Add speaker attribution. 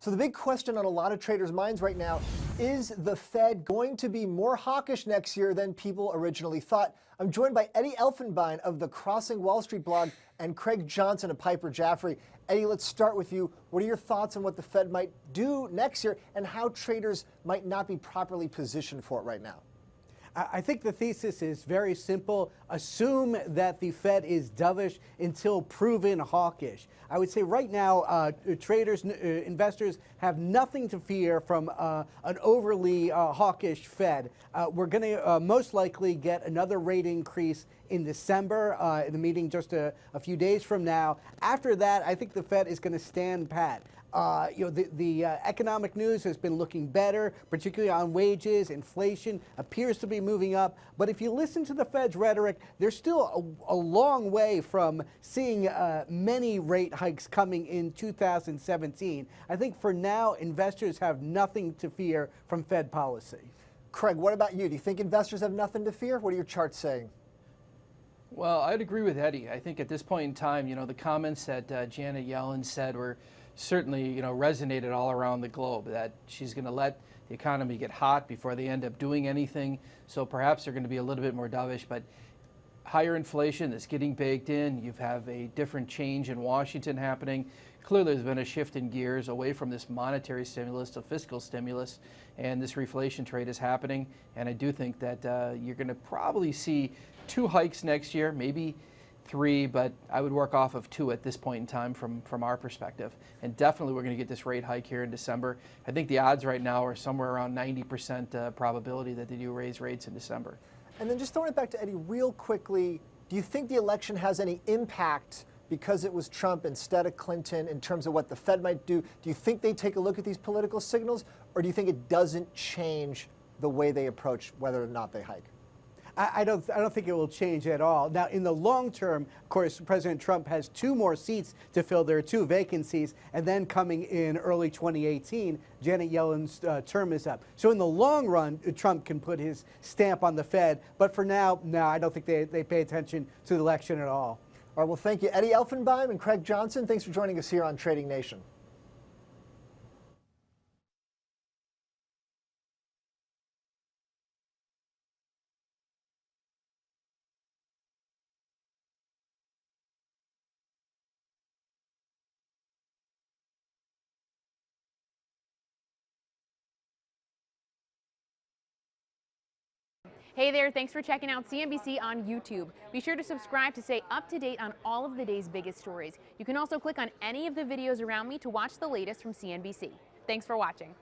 Speaker 1: So the big question on a lot of traders' minds right now, is the Fed going to be more hawkish next year than people originally thought? I'm joined by Eddy Elfenbein of the Crossing Wall Street blog and Craig Johnson of Piper Jaffray. Eddy, let's start with you. What are your thoughts on what the Fed might do next year and how traders might not be properly positioned for it right now?
Speaker 2: I think the thesis is very simple. Assume that the Fed is dovish until proven hawkish. I would say right now, traders, investors have nothing to fear from an overly hawkish Fed. We're going to most likely get another rate increase in December, in the meeting just a few days from now. After that, I think the Fed is going to stand pat. The economic news has been looking better, particularly on wages. Inflation appears to be moving up. But if you listen to the Fed's rhetoric, they're still a long way from seeing many rate hikes coming in 2017. I think for now, investors have nothing to fear from Fed policy.
Speaker 1: Craig, what about you? Do you think investors have nothing to fear? What are your charts saying?
Speaker 3: Well, I'd agree with Eddy. I think at this point in time, the comments that Janet Yellen said were certainly, resonated all around the globe, that she's going to let the economy get hot before they end up doing anything. So perhaps they're going to be a little bit more dovish, but higher inflation is getting baked in. You have a different change in Washington happening. Clearly, there's been a shift in gears away from this monetary stimulus to fiscal stimulus, and this reflation trade is happening. And I do think that you're going to probably see 2 hikes next year, maybe 3, but I would work off of 2 at this point in time from our perspective. And definitely we're going to get this rate hike here in December. I think the odds right now are somewhere around 90% probability that they do raise rates in December.
Speaker 1: And then just throwing it back to Eddy real quickly, do you think the election has any impact because it was Trump instead of Clinton in terms of what the Fed might do? Do you think they take a look at these political signals, or do you think it doesn't change the way they approach whether or not they hike?
Speaker 2: I don't think it will change at all. Now, in the long term, of course, President Trump has 2 more seats to fill. There are 2 vacancies, and then coming in early 2018, Janet Yellen's term is up. So in the long run, Trump can put his stamp on the Fed. But for now, no, I don't think they pay attention to the election at all.
Speaker 1: All right, well, thank you, Eddy Elfenbein and Craig Johnson. Thanks for joining us here on Trading Nation.
Speaker 4: Hey there, thanks for checking out CNBC on YouTube. Be sure to subscribe to stay up to date on all of the day's biggest stories. You can also click on any of the videos around me to watch the latest from CNBC. Thanks for watching.